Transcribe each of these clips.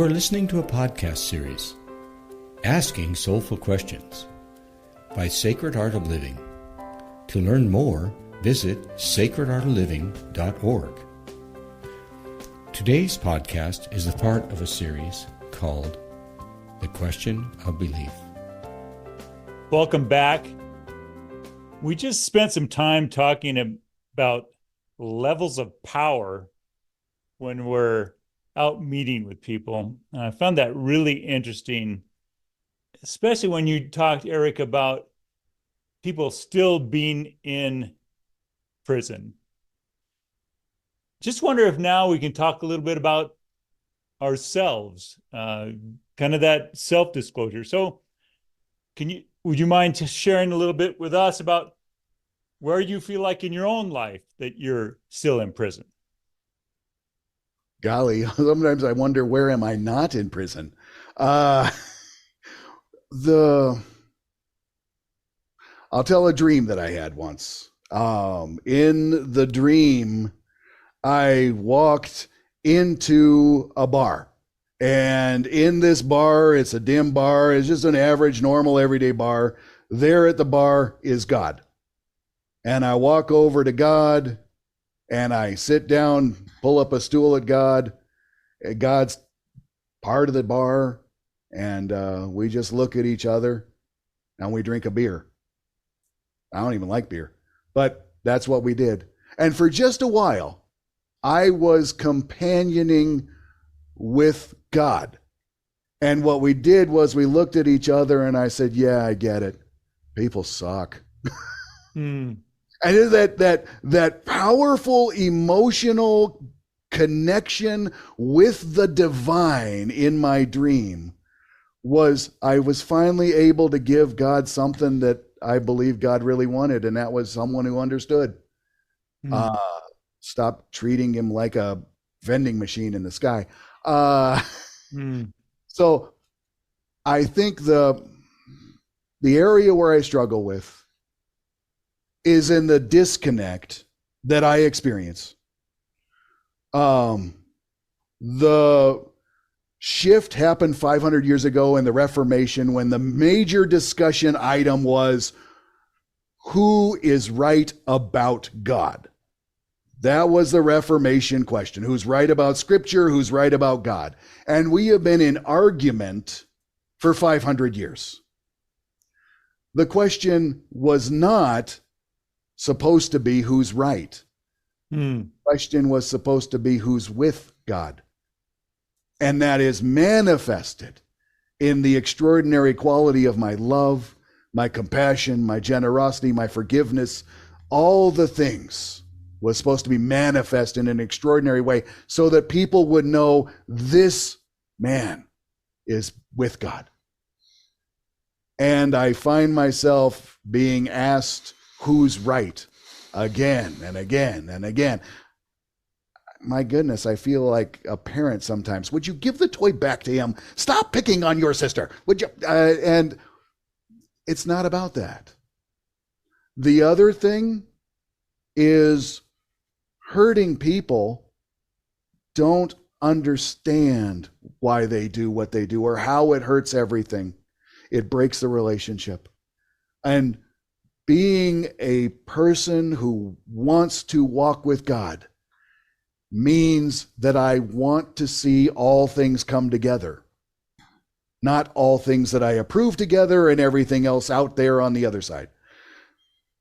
You are listening to a podcast series, Asking Soulful Questions, by Sacred Art of Living. To learn more, visit sacredartofliving.org. Today's podcast is a part of a series called The Question of Belief. Welcome back. We just spent some time talking about levels of power when we're out meeting with people. And I found that really interesting, especially when you talked, Eric, about people still being in prison. Just wonder if now we can talk a little bit about ourselves, kind of that self-disclosure. So would you mind sharing a little bit with us about where you feel like in your own life that you're still in prison? Golly, sometimes I wonder, where am I not in prison? I'll tell a dream that I had once. In the dream, I walked into a bar. And in this bar, it's a dim bar. It's just an average, normal, everyday bar. There at the bar is God. And I walk over to God and I sit down, pull up a stool at God. God's part of the bar. And we just look at each other and we drink a beer. I don't even like beer, but that's what we did. And for just a while, I was companioning with God. And what we did was we looked at each other and I said, yeah, I get it. People suck. And that powerful emotional connection with the divine in my dream I was finally able to give God something that I believe God really wanted, and that was someone who understood. Stop treating him like a vending machine in the sky. So I think the area where I struggle with is in the disconnect that I experience. The shift happened 500 years ago in the Reformation when the major discussion item was who is right about God. That was the Reformation question. Who's right about Scripture? Who's right about God? And we have been in argument for 500 years. The question was not supposed to be who's right. The question was supposed to be who's with God. And that is manifested in the extraordinary quality of my love, my compassion, my generosity, my forgiveness. All the things was supposed to be manifest in an extraordinary way so that people would know this man is with God. And I find myself being asked who's right again and again and again. My goodness, I feel like a parent sometimes. Would you give the toy back to him? Stop picking on your sister. Would you? And it's not about that. The other thing is hurting people don't understand why they do what they do or how it hurts everything. It breaks the relationship. And being a person who wants to walk with God means that I want to see all things come together, not all things that I approve together and everything else out there on the other side.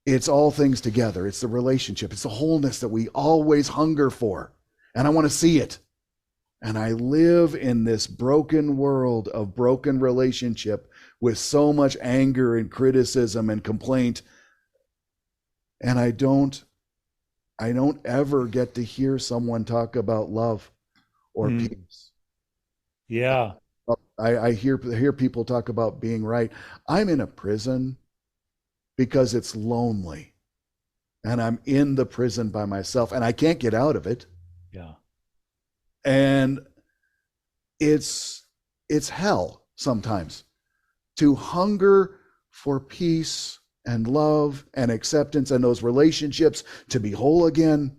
It's all things together. It's the relationship. It's the wholeness that we always hunger for. And I want to see it. And I live in this broken world of broken relationship with so much anger and criticism and complaint. And I don't ever get to hear someone talk about love or peace. Yeah. I hear people talk about being right. I'm in a prison because it's lonely. And I'm in the prison by myself and I can't get out of it. Yeah. And it's hell sometimes to hunger for peace and love and acceptance and those relationships to be whole again.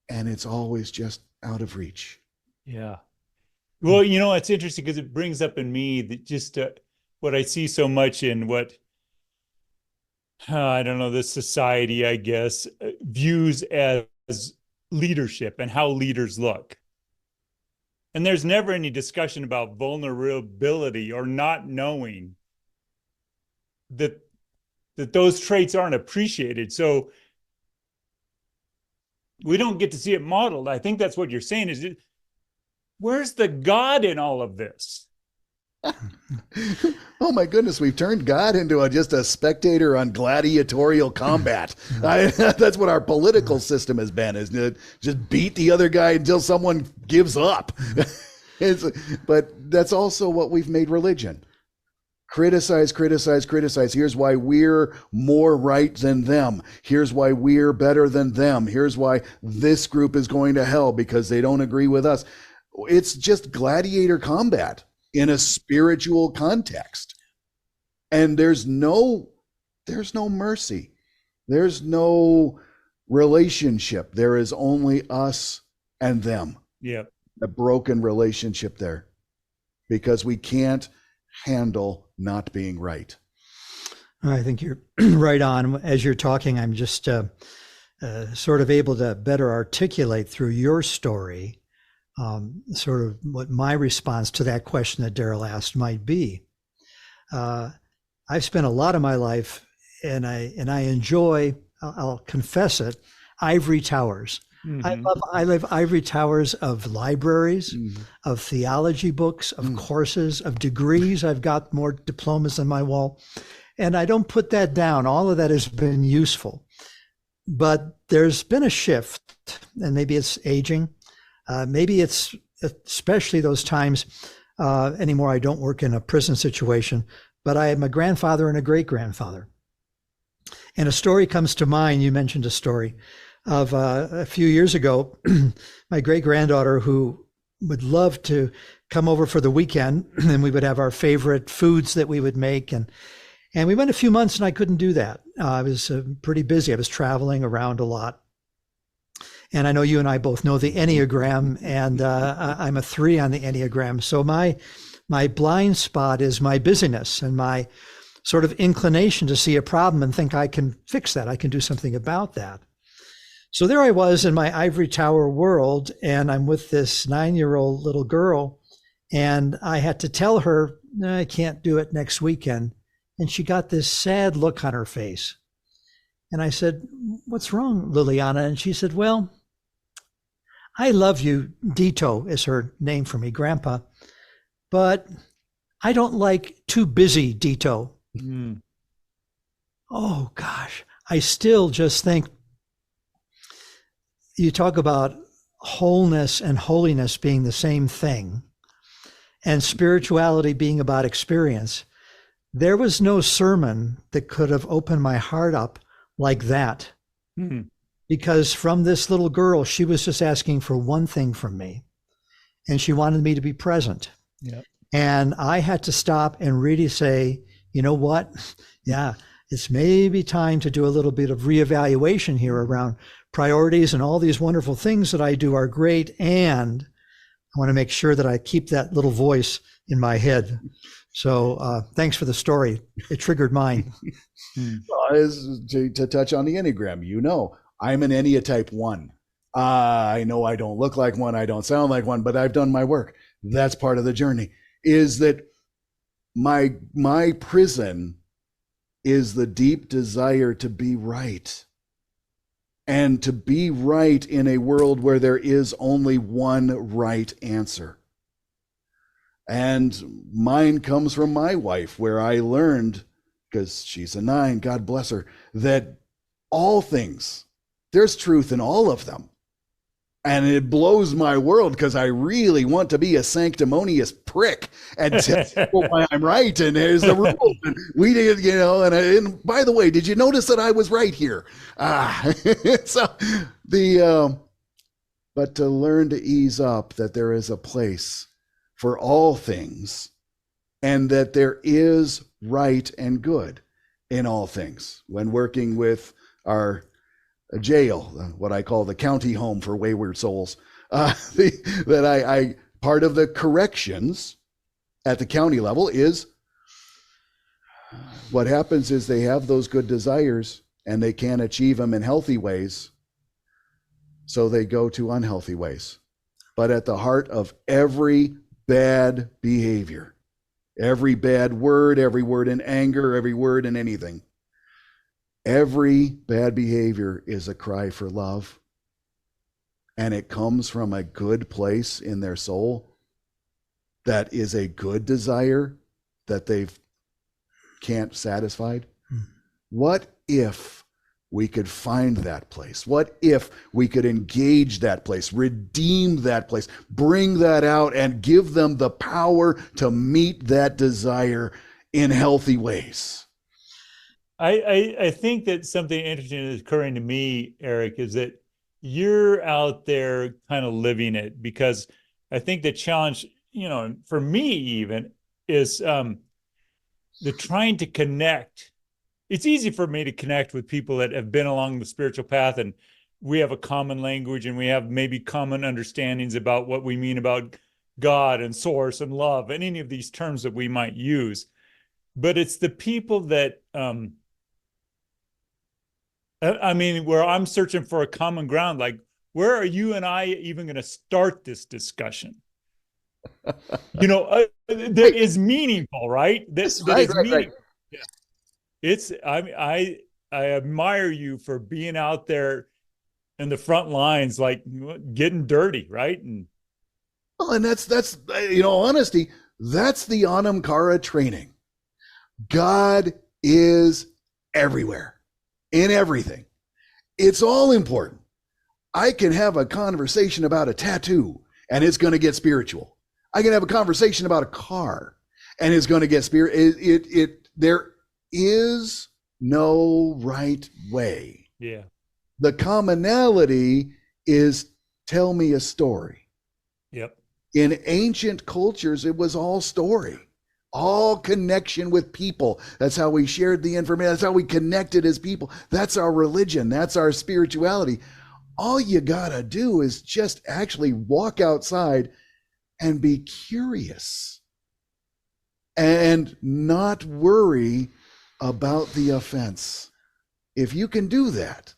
And it's always just out of reach. Yeah. Well, it's interesting because it brings up in me that just what I see so much in what I don't know, the society, I guess, views as leadership and how leaders look. And there's never any discussion about vulnerability or not knowing that those traits aren't appreciated. So we don't get to see it modeled. I think that's what you're saying is, where's the God in all of this? Oh my goodness, we've turned God into just a spectator on gladiatorial combat. That's what our political system has been, isn't it? Just beat the other guy until someone gives up. But that's also what we've made religion. Criticize, criticize, criticize. Here's why we're more right than them. Here's why we're better than them. Here's why this group is going to hell because they don't agree with us. It's just gladiator combat in a spiritual context. And there's no mercy. There's no relationship. There is only us and them. Yeah. A broken relationship there because we can't handle not being right. I think you're right on. As you're talking, I'm just sort of able to better articulate through your story sort of what my response to that question that Daryl asked might be. I've spent a lot of my life, and I enjoy, I'll confess it, ivory towers. Mm-hmm. I live ivory towers of libraries, mm-hmm. of theology books, of courses, of degrees. I've got more diplomas on my wall, and I don't put that down. All of that has been useful, but there's been a shift, and maybe it's aging. Maybe it's especially those times anymore. I don't work in a prison situation, but I am a grandfather and a great-grandfather. And a story comes to mind. You mentioned a story of a few years ago, my great-granddaughter, who would love to come over for the weekend, and we would have our favorite foods that we would make. And we went a few months and I couldn't do that. I was pretty busy. I was traveling around a lot. And I know you and I both know the Enneagram, and I'm a 3 on the Enneagram. So my blind spot is my busyness and my sort of inclination to see a problem and think I can fix that. I can do something about that. So there I was in my ivory tower world, and I'm with this 9-year-old little girl, and I had to tell her, no, I can't do it next weekend. And she got this sad look on her face. And I said, what's wrong, Liliana? And she said, well, I love you. Dito is her name for me, Grandpa, but I don't like too busy Dito. Mm. Oh gosh, I still just think, you talk about wholeness and holiness being the same thing, and spirituality being about experience. There was no sermon that could have opened my heart up like that. Mm-hmm. Because from this little girl, she was just asking for one thing from me, and she wanted me to be present. Yep. And I had to stop and really say, you know what? Yeah, it's maybe time to do a little bit of reevaluation here around priorities, and all these wonderful things that I do are great. And I want to make sure that I keep that little voice in my head. So thanks for the story. It triggered mine. To touch on the Enneagram, I'm an Enneatype 1. I know I don't look like one. I don't sound like one, but I've done my work. That's part of the journey, is that my prison is the deep desire to be right. And to be right in a world where there is only one right answer. And mine comes from my wife, where I learned, because she's a 9, God bless her, that all things, there's truth in all of them. And it blows my world because I really want to be a sanctimonious prick and tell people why I'm right. And there's the rule. And we did, and by the way, did you notice that I was right here? So but to learn to ease up that there is a place for all things and that there is right and good in all things. When working with our jail, what I call the county home for wayward souls, that I part of the corrections at the county level is what happens is they have those good desires and they can't achieve them in healthy ways. So they go to unhealthy ways. But at the heart of every bad behavior, every bad word, every word in anger, every word in anything, every bad behavior is a cry for love. And it comes from a good place in their soul that is a good desire that they can't satisfied. What if we could find that place? What if we could engage that place, redeem that place, bring that out and give them the power to meet that desire in healthy ways? I think that something interesting is occurring to me, Eric, is that you're out there kind of living it, because I think the challenge, for me even, is the trying to connect. It's easy for me to connect with people that have been along the spiritual path, and we have a common language and we have maybe common understandings about what we mean about God and source and love and any of these terms that we might use. But it's the people that, where I'm searching for a common ground, like, where are you and I even going to start this discussion? That is meaningful, right? That is meaningful. Right. Yeah. It's, I admire you for being out there in the front lines, like getting dirty, right? And that's honesty, that's the Anam Cara training. God is everywhere, in everything. It's all important. I can have a conversation about a tattoo and it's going to get spiritual. I can have a conversation about a car and it's going to get spiritual. There is no right way. Yeah. The commonality is tell me a story. Yep. In ancient cultures, it was all story, all connection with people. That's how we shared the information. That's how we connected as people. That's our religion. That's our spirituality. All you gotta do is just actually walk outside and be curious and not worry about the offense. If you can do that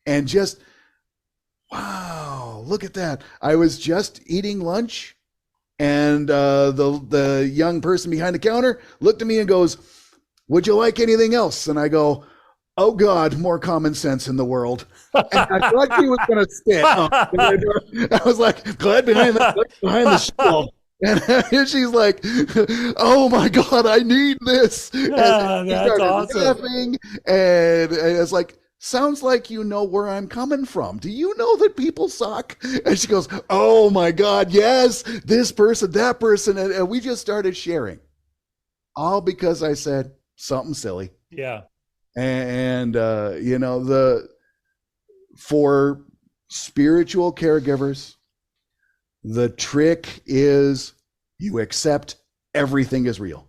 and just, wow, look at that. I was just eating lunch and the young person behind the counter looked at me and goes, would you like anything else? And I go, oh God, more common sense in the world. And I thought she was going to spit. I was like, glad behind the shelf. And she's like, oh my God, I need this. And that's awesome. Laughing, and it's like, sounds like you know where I'm coming from. Do you know that people suck? And she goes, oh my God, yes, this person, that person. And we just started sharing. All because I said something silly. Yeah. And for spiritual caregivers, the trick is you accept everything is real.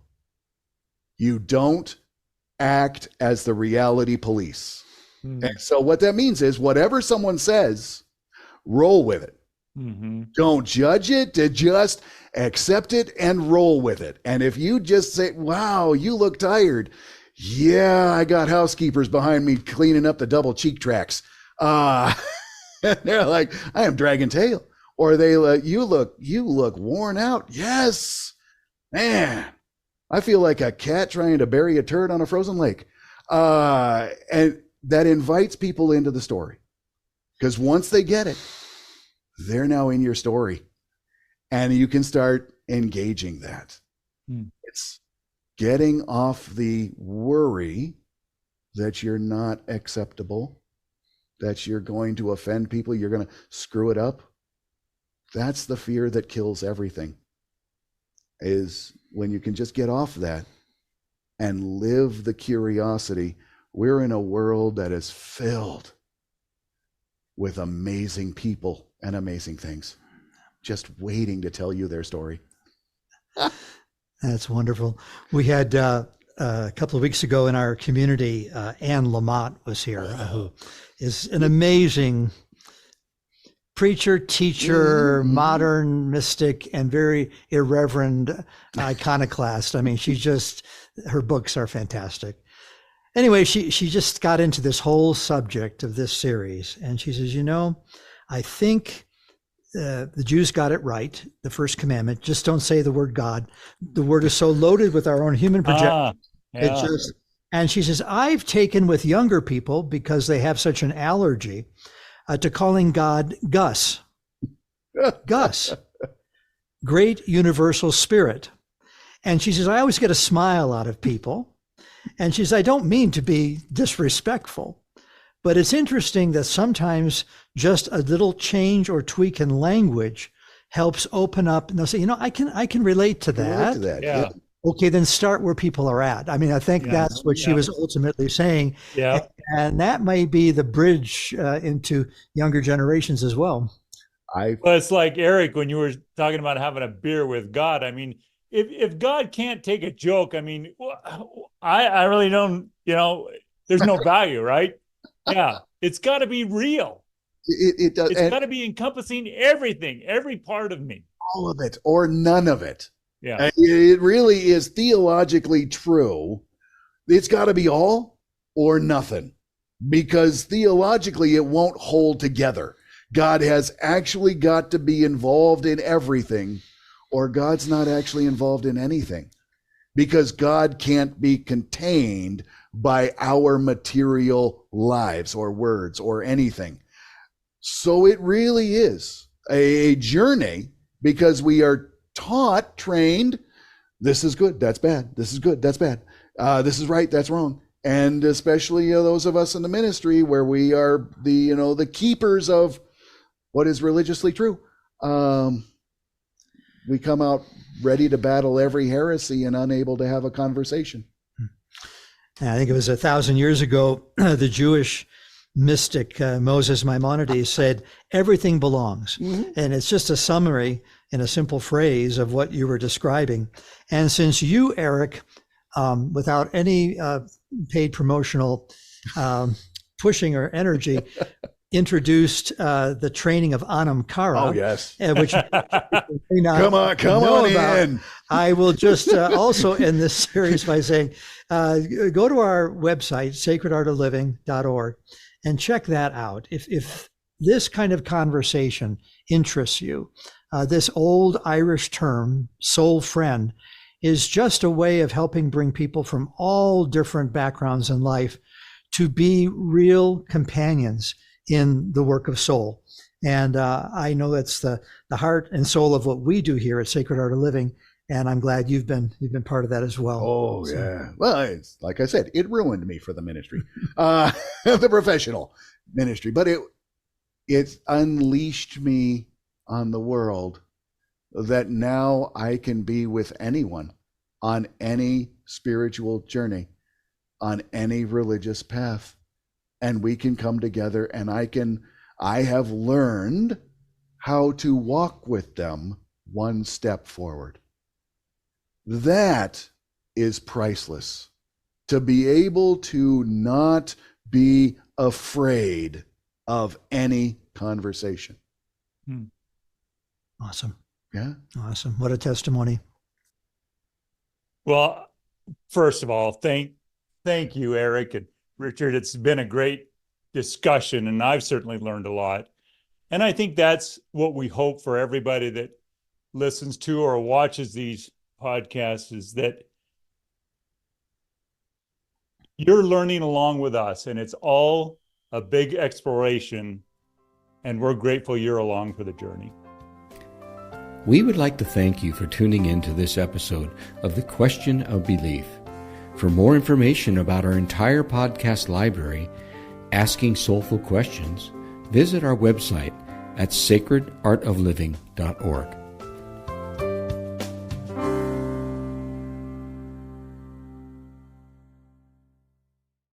You don't act as the reality police. Mm-hmm. And so what that means is whatever someone says, roll with it. Mm-hmm. Don't judge it, just accept it and roll with it. And if you just say, wow, you look tired. Yeah, I got housekeepers behind me cleaning up the double cheek tracks. And they're like, I am dragging tail. Or they like, you look worn out. Yes, man, I feel like a cat trying to bury a turd on a frozen lake. And that invites people into the story, because once they get it, they're now in your story and you can start engaging that. It's getting off the worry that you're not acceptable, that you're going to offend people, you're going to screw it up. That's the fear that kills everything, is when you can just get off that and live the curiosity. We're in a world that is filled with amazing people and amazing things, just waiting to tell you their story. That's wonderful. We had a couple of weeks ago in our community, Anne Lamott was here, who is an amazing preacher, teacher, modern mystic, and very irreverent iconoclast. I mean, her books are fantastic. Anyway, she just got into this whole subject of this series, and she says, I think the Jews got it right. The first commandment, just don't say the word God. The word is so loaded with our own human projection. Yeah. And she says, I've taken with younger people, because they have such an allergy, to calling God Gus. Gus. Great universal spirit. And she says, I always get a smile out of people. And she says, I don't mean to be disrespectful, but it's interesting that sometimes just a little change or tweak in language helps open up. And they'll say, I can relate to that. Yeah. Okay, then start where people are at. I mean, I think that's what she was ultimately saying. Yeah. And that may be the bridge into younger generations as well. Well, it's like, Eric, when you were talking about having a beer with God, I mean, if God can't take a joke, I mean, I really don't, there's no value, right? Yeah. It's got to be real. It does. It's got to be encompassing everything, every part of me. All of it or none of it. Yeah. It really is theologically true. It's got to be all or nothing, because theologically it won't hold together. God has actually got to be involved in everything, or God's not actually involved in anything, because God can't be contained by our material lives or words or anything. So it really is a journey, because we are taught, trained, this is good, that's bad, this is good, that's bad, this is right, that's wrong. And especially those of us in the ministry where we are the keepers of what is religiously true, we come out ready to battle every heresy and unable to have a conversation. I think it was 1,000 years ago, the Jewish mystic Moses Maimonides said, everything belongs. And it's just a summary in a simple phrase of what you were describing. And since you, Eric, without any paid promotional pushing or energy, introduced the training of Anam Cara. Oh, yes. Which come on in. I will just also end this series by saying, go to our website, sacredartofliving.org, and check that out. If this kind of conversation interests you, this old Irish term, soul friend, is just a way of helping bring people from all different backgrounds in life to be real companions in the work of soul. And I know that's the heart and soul of what we do here at Sacred Art of Living. And I'm glad you've been part of that as well. Oh, so. Yeah. Well, it's like I said, it ruined me for the ministry, the professional ministry, but it's unleashed me on the world that now I can be with anyone on any spiritual journey, on any religious path. And we can come together, and I have learned how to walk with them one step forward. That is priceless. To be able to not be afraid of any conversation. Awesome. Yeah. Awesome. What a testimony. Well, first of all, thank you, Eric and Richard. It's been a great discussion, and I've certainly learned a lot. And I think that's what we hope for everybody that listens to or watches these podcasts, is that you're learning along with us, and it's all a big exploration, and we're grateful you're along for the journey. We would like to thank you for tuning in to this episode of The Question of Belief. For more information about our entire podcast library, Asking Soulful Questions, visit our website at sacredartofliving.org.